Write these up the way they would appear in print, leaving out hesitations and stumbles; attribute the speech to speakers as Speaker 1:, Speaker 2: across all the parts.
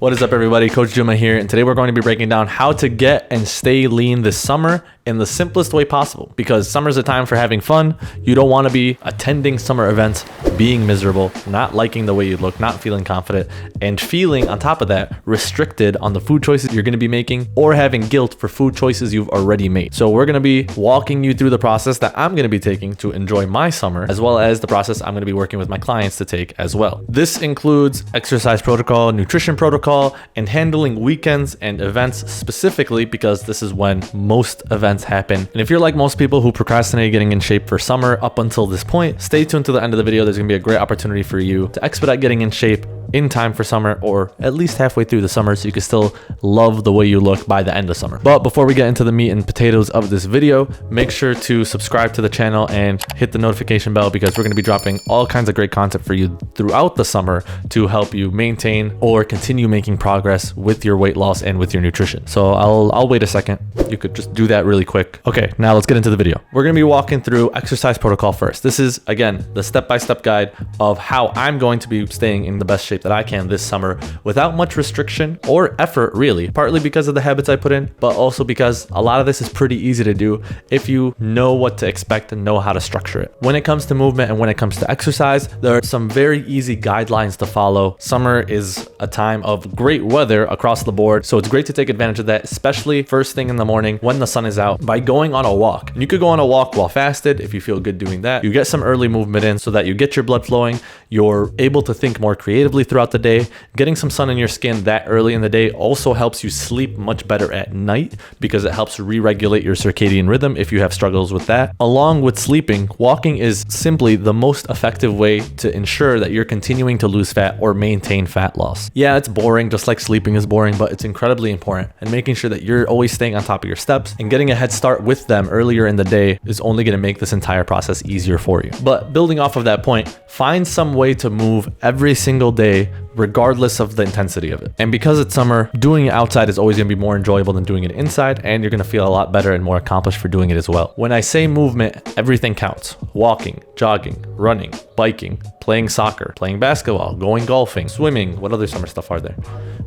Speaker 1: What is up, everybody? Coach Juma here, and today we're going to be breaking down how to get and stay lean this summer in the simplest way possible, because summer's a time for having fun. You don't want to be attending summer events, being miserable, not liking the way you look, not feeling confident, and feeling, on top of that, restricted on the food choices you're going to be making, or having guilt for food choices you've already made. So we're going to be walking you through the process that I'm going to be taking to enjoy my summer, as well as the process I'm going to be working with my clients to take as well. This includes exercise protocol, nutrition protocol, and handling weekends and events specifically, because this is when most events happen. And if you're like most people who procrastinate getting in shape for summer up until this point, stay tuned to the end of the video. There's gonna be a great opportunity for you to expedite getting in shape in time for summer, or at least halfway through the summer, so you can still love the way you look by the end of summer. But before we get into the meat and potatoes of this video, make sure to subscribe to the channel and hit the notification bell, because we're going to be dropping all kinds of great content for you throughout the summer to help you maintain or continue making progress with your weight loss and with your nutrition. So I'll wait a second. You could just do that really quick. Okay, now let's get into the video. We're going to be walking through exercise protocol first. This is, again, the step-by-step guide of how I'm going to be staying in the best shape that I can this summer without much restriction or effort, really, partly because of the habits I put in, but also because a lot of this is pretty easy to do if you know what to expect and know how to structure it. When it comes to movement and when it comes to exercise, there are some very easy guidelines to follow. Summer is a time of great weather across the board, so it's great to take advantage of that, especially first thing in the morning when the sun is out, by going on a walk. And you could go on a walk while fasted if you feel good doing that. You get some early movement in so that you get your blood flowing. You're able to think more creatively throughout the day. Getting some sun in your skin that early in the day also helps you sleep much better at night, because it helps re-regulate your circadian rhythm if you have struggles with that. Along with sleeping, walking is simply the most effective way to ensure that you're continuing to lose fat or maintain fat loss. Yeah, it's boring, just like sleeping is boring, but it's incredibly important, and making sure that you're always staying on top of your steps and getting a head start with them earlier in the day is only going to make this entire process easier for you. But building off of that point, find some way to move every single day regardless of the intensity of it. And because it's summer, doing it outside is always going to be more enjoyable than doing it inside, and you're going to feel a lot better and more accomplished for doing it as well. When I say movement, everything counts. Walking, jogging, running, biking, playing soccer, playing basketball, going golfing, swimming. What other summer stuff are there?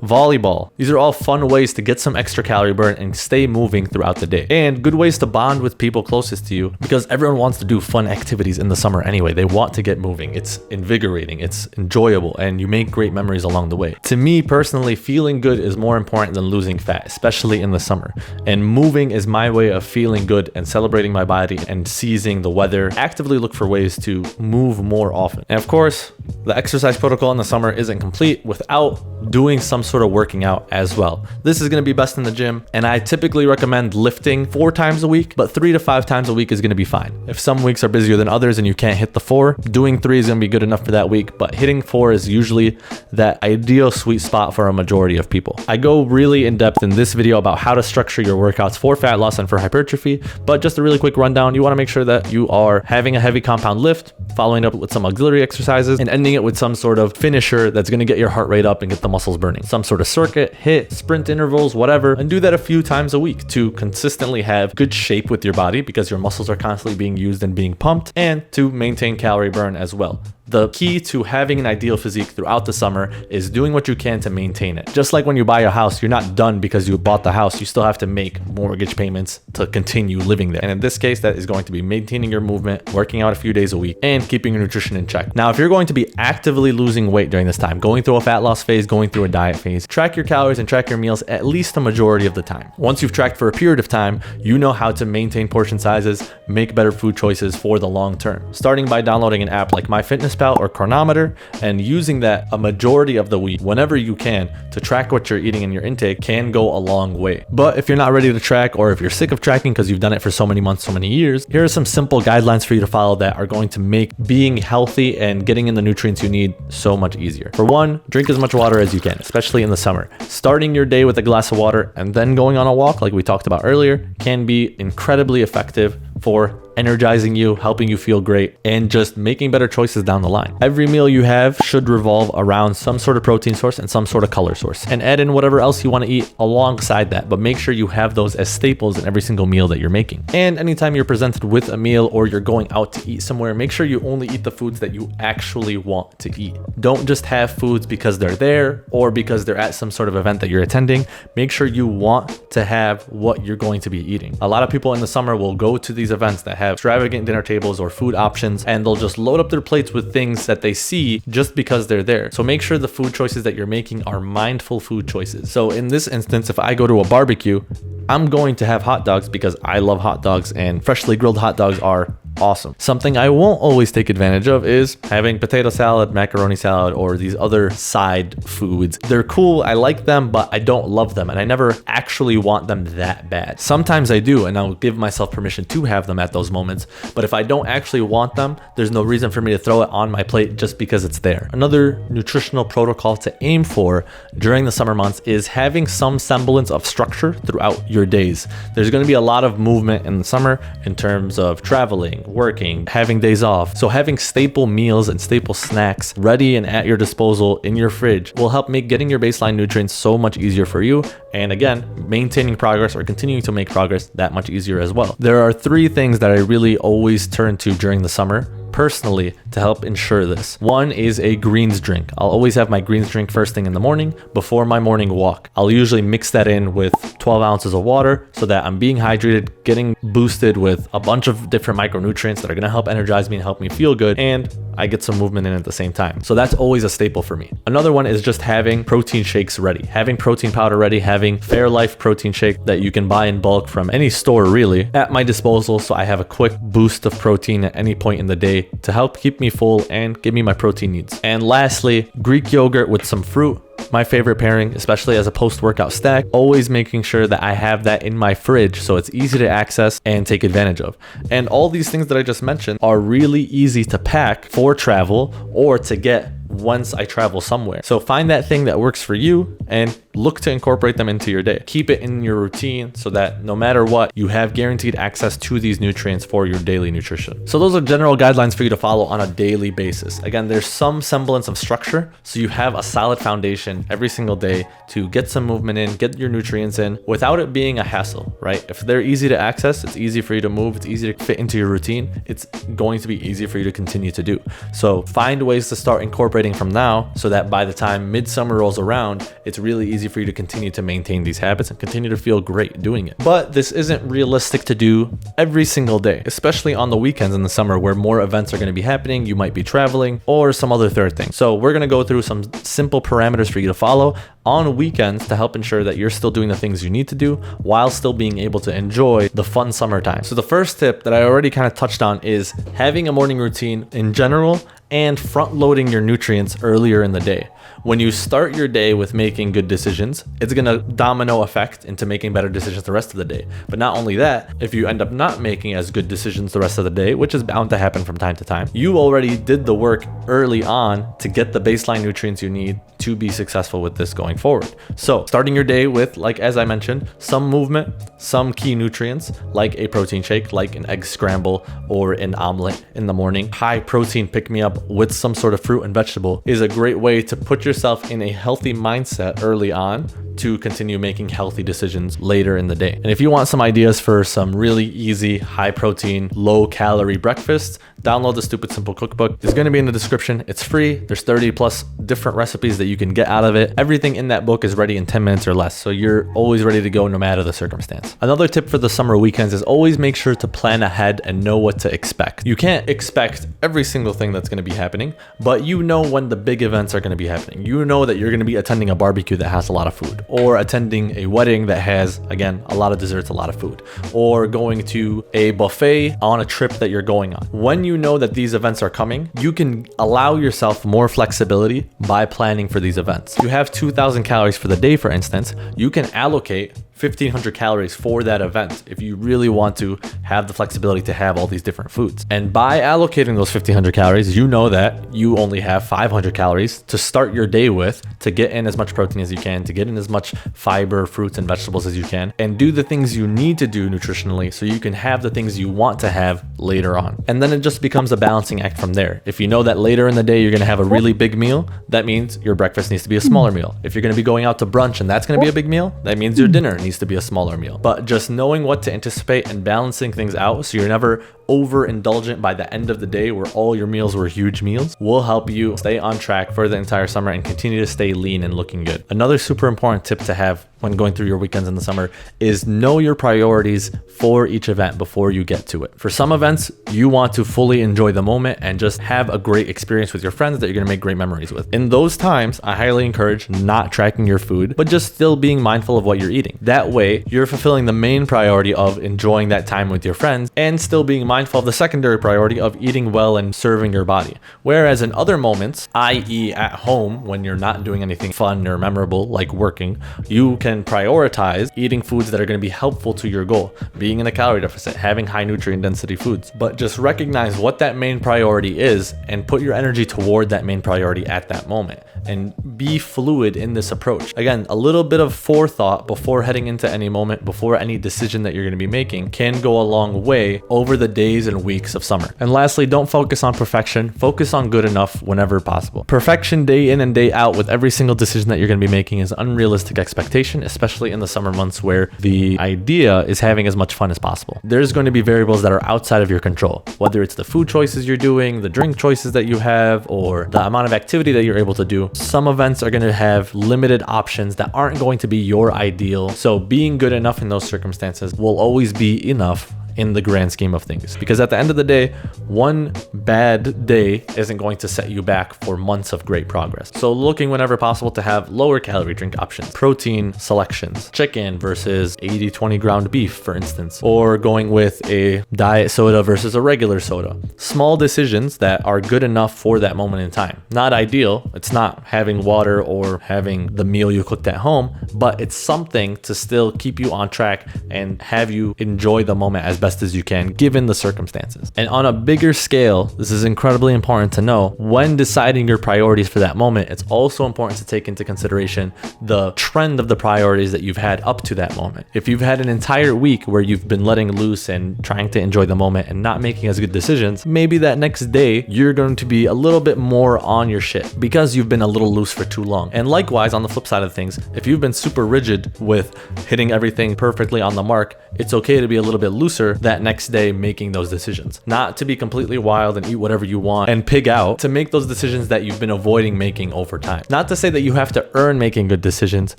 Speaker 1: Volleyball. These are all fun ways to get some extra calorie burn and stay moving throughout the day, and good ways to bond with people closest to you, because everyone wants to do fun activities in the summer anyway. They want to get moving. It's invigorating, it's enjoyable, and you make great memories along the way. To me personally, feeling good is more important than losing fat, especially in the summer, and moving is my way of feeling good and celebrating my body and seizing the weather. Actively look for ways to move more often. And of course, the exercise protocol in the summer isn't complete without doing some sort of working out as well. This is going to be best in the gym, and I typically recommend lifting 4 times a week, but 3 to 5 times a week is going to be fine. If some weeks are busier than others and you can't hit the 4, doing 3 is going to be good enough for that week, but hitting 4 is usually that ideal sweet spot for a majority of people. I go really in depth in this video about how to structure your workouts for fat loss and for hypertrophy, but just a really quick rundown. You want to make sure that you are having a heavy compound lift, following up with some auxiliary exercises, and ending it with some sort of finisher that's going to get your heart rate up and get the muscles burning. Some sort of circuit, hit, sprint intervals, whatever, and do that a few times a week to consistently have good shape with your body, because your muscles are constantly being used and being pumped, and to maintain calorie burn as well. The key to having an ideal physique throughout the summer is doing what you can to maintain it. Just like when you buy a house, you're not done because you bought the house. You still have to make mortgage payments to continue living there. And in this case, that is going to be maintaining your movement, working out a few days a week, and keeping your nutrition in check. Now, if you're going to be actively losing weight during this time, going through a fat loss phase, going through a diet phase, track your calories and track your meals at least a majority of the time. Once you've tracked for a period of time, you know how to maintain portion sizes, make better food choices for the long term. Starting by downloading an app like MyFitnessPal or Chronometer, and using that a majority of the week whenever you can to track what you're eating in your intake can go a long way. But if you're not ready to track, or if you're sick of tracking because you've done it for so many months, so many years, here are some simple guidelines for you to follow that are going to make being healthy and getting in the nutrients you need so much easier. For one, drink as much water as you can, especially in the summer. Starting your day with a glass of water and then going on a walk, like we talked about earlier, can be incredibly effective for energizing you, helping you feel great, and just making better choices down the line. Every meal you have should revolve around some sort of protein source and some sort of color source, and add in whatever else you want to eat alongside that, but make sure you have those as staples in every single meal that you're making. And anytime you're presented with a meal or you're going out to eat somewhere, make sure you only eat the foods that you actually want to eat. Don't just have foods because they're there or because they're at some sort of event that you're attending. Make sure you want to have what you're going to be eating. A lot of people in the summer will go to these events that have extravagant dinner tables or food options, and they'll just load up their plates with things that they see just because they're there. So make sure the food choices that you're making are mindful food choices. So in this instance, if I go to a barbecue, I'm going to have hot dogs because I love hot dogs, and freshly grilled hot dogs are awesome. Something I won't always take advantage of is having potato salad, macaroni salad, or these other side foods. They're cool, I like them, but I don't love them, and I never actually want them that bad. Sometimes I do, and I'll give myself permission to have them at those moments, but if I don't actually want them, there's no reason for me to throw it on my plate just because it's there. Another nutritional protocol to aim for during the summer months is having some semblance of structure throughout your days. There's going to be a lot of movement in the summer in terms of traveling, working, having days off. So having staple meals and staple snacks ready and at your disposal in your fridge will help make getting your baseline nutrients so much easier for you. And again, maintaining progress or continuing to make progress that much easier as well. There are 3 things that I really always turn to during the summer personally to help ensure this. One is a greens drink. I'll always have my greens drink first thing in the morning before my morning walk. I'll usually mix that in with 12 ounces of water so that I'm being hydrated, getting boosted with a bunch of different micronutrients that are going to help energize me and help me feel good, and I get some movement in at the same time. So that's always a staple for me. Another one is just having protein shakes ready, having protein powder ready, having Fairlife protein shake that you can buy in bulk from any store really at my disposal, so I have a quick boost of protein at any point in the day to help keep me full and give me my protein needs. And lastly, Greek yogurt with some fruit. My favorite pairing, especially as a post-workout snack, always making sure that I have that in my fridge so it's easy to access and take advantage of. And all these things that I just mentioned are really easy to pack for travel or to get once I travel somewhere. So find that thing that works for you and look to incorporate them into your day. Keep it in your routine so that no matter what, you have guaranteed access to these nutrients for your daily nutrition. So those are general guidelines for you to follow on a daily basis. Again, there's some semblance of structure, so you have a solid foundation every single day to get some movement in, get your nutrients in without it being a hassle, right? If they're easy to access, it's easy for you to move, it's easy to fit into your routine, it's going to be easy for you to continue to do. So find ways to start incorporating from now so that by the time midsummer rolls around, it's really easy for you to continue to maintain these habits and continue to feel great doing it. But this isn't realistic to do every single day, especially on the weekends in the summer where more events are going to be happening, you might be traveling or some other third thing. So we're going to go through some simple parameters for you to follow on weekends to help ensure that you're still doing the things you need to do while still being able to enjoy the fun summertime. So the first tip that I already kind of touched on is having a morning routine in general and front loading your nutrients earlier in the day. When you start your day with making good decisions, it's going to domino effect into making better decisions the rest of the day. But not only that, if you end up not making as good decisions the rest of the day, which is bound to happen from time to time, you already did the work early on to get the baseline nutrients you need to be successful with this going forward. So starting your day with, like as I mentioned, some movement, some key nutrients like a protein shake, like an egg scramble or an omelet in the morning, high protein pick me up with some sort of fruit and vegetable is a great way to put yourself in a healthy mindset early on to continue making healthy decisions later in the day. And if you want some ideas for some really easy, high protein, low calorie breakfasts, download the Stupid Simple Cookbook. It's going to be in the description. It's free. There's 30 plus different recipes that you can get out of it. Everything in that book is ready in 10 minutes or less. So you're always ready to go no matter the circumstance. Another tip for the summer weekends is always make sure to plan ahead and know what to expect. You can't expect every single thing that's going to be happening, but you know when the big events are going to be happening. You know that you're going to be attending a barbecue that has a lot of food, or attending a wedding that has, again, a lot of desserts, a lot of food, or going to a buffet on a trip that you're going on. When you know that these events are coming, you can allow yourself more flexibility by planning for these events. You have 2,000 calories for the day, for instance, you can allocate 1,500 calories for that event if you really want to have the flexibility to have all these different foods. And by allocating those 1,500 calories, you know that you only have 500 calories to start your day with, to get in as much protein as you can, to get in as much fiber, fruits, and vegetables as you can, and do the things you need to do nutritionally so you can have the things you want to have later on. And then it just becomes a balancing act from there. If you know that later in the day you're going to have a really big meal, that means your breakfast needs to be a smaller meal. If you're going to be going out to brunch and that's going to be a big meal, that means your dinner needs to be a smaller meal. But just knowing what to anticipate and balancing things out so you're never overindulgent by the end of the day where all your meals were huge meals will help you stay on track for the entire summer and continue to stay lean and looking good. Another super important tip to have when going through your weekends in the summer is know your priorities for each event before you get to it. For some events, you want to fully enjoy the moment and just have a great experience with your friends that you're going to make great memories with. In those times, I highly encourage not tracking your food, but just still being mindful of what you're eating. That way, you're fulfilling the main priority of enjoying that time with your friends and still being mindful of the secondary priority of eating well and serving your body. Whereas in other moments, i.e. at home, when you're not doing anything fun or memorable like working, you can prioritize eating foods that are going to be helpful to your goal, being in a calorie deficit, having high nutrient density foods. But just recognize what that main priority is and put your energy toward that main priority at that moment. And be fluid in this approach. Again, a little bit of forethought before heading into any moment, before any decision that you're going to be making can go a long way over the days and weeks of summer. And lastly, don't focus on perfection. Focus on good enough whenever possible. Perfection day in and day out with every single decision that you're going to be making is unrealistic expectation, especially in the summer months where the idea is having as much fun as possible. There's going to be variables that are outside of your control, whether it's the food choices you're doing, the drink choices that you have, or the amount of activity that you're able to do. Some events are going to have limited options that aren't going to be your ideal. So being good enough in those circumstances will always be enough in the grand scheme of things. Because at the end of the day, one bad day isn't going to set you back for months of great progress. So looking whenever possible to have lower calorie drink options, protein selections, chicken versus 80-20 ground beef, for instance, or going with a diet soda versus a regular soda. Small decisions that are good enough for that moment in time. Not ideal. It's not having water or having the meal you cooked at home, but it's something to still keep you on track and have you enjoy the moment as best as you can given the circumstances. And on a bigger scale, this is incredibly important to know when deciding your priorities for that moment. It's also important to take into consideration the trend of the priorities that you've had up to that moment. If you've had an entire week where you've been letting loose and trying to enjoy the moment and not making as good decisions, maybe that next day you're going to be a little bit more on your shit because you've been a little loose for too long. And likewise, on the flip side of things, if you've been super rigid with hitting everything perfectly on the mark, it's okay to be a little bit looser that next day making those decisions. Not to be completely wild and eat whatever you want and pig out, to make those decisions that you've been avoiding making over time. Not to say that you have to earn making good decisions,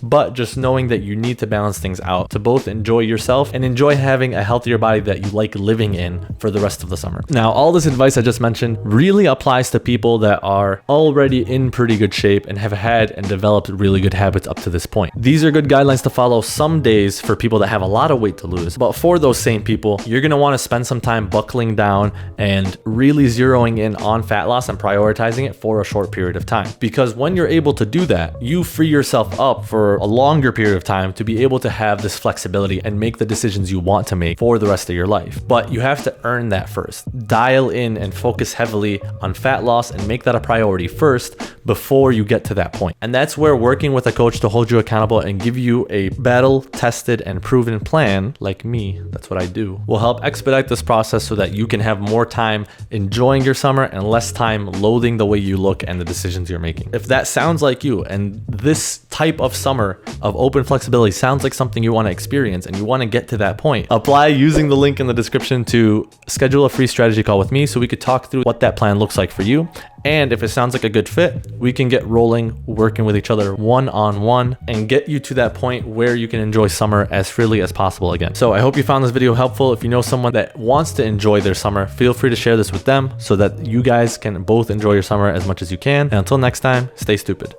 Speaker 1: but just knowing that you need to balance things out to both enjoy yourself and enjoy having a healthier body that you like living in for the rest of the summer. Now, all this advice I just mentioned really applies to people that are already in pretty good shape and have had and developed really good habits up to this point. These are good guidelines to follow some days for people that have a lot of weight to lose, but for those same people, you're going to want to spend some time buckling down and really zeroing in on fat loss and prioritizing it for a short period of time. Because when you're able to do that, you free yourself up for a longer period of time to be able to have this flexibility and make the decisions you want to make for the rest of your life. But you have to earn that first. Dial in and focus heavily on fat loss and make that a priority first before you get to that point. And that's where working with a coach to hold you accountable and give you a battle-tested and proven plan, like me, that's what I do, will help expedite this process so that you can have more time enjoying your summer and less time loathing the way you look and the decisions you're making. If that sounds like you and this type of summer of open flexibility sounds like something you want to experience and you want to get to that point, apply using the link in the description to schedule a free strategy call with me so we could talk through what that plan looks like for you. And if it sounds like a good fit, we can get rolling, working with each other one-on-one and get you to that point where you can enjoy summer as freely as possible again. So I hope you found this video helpful. If you know someone that wants to enjoy their summer, feel free to share this with them so that you guys can both enjoy your summer as much as you can. And until next time, stay stupid.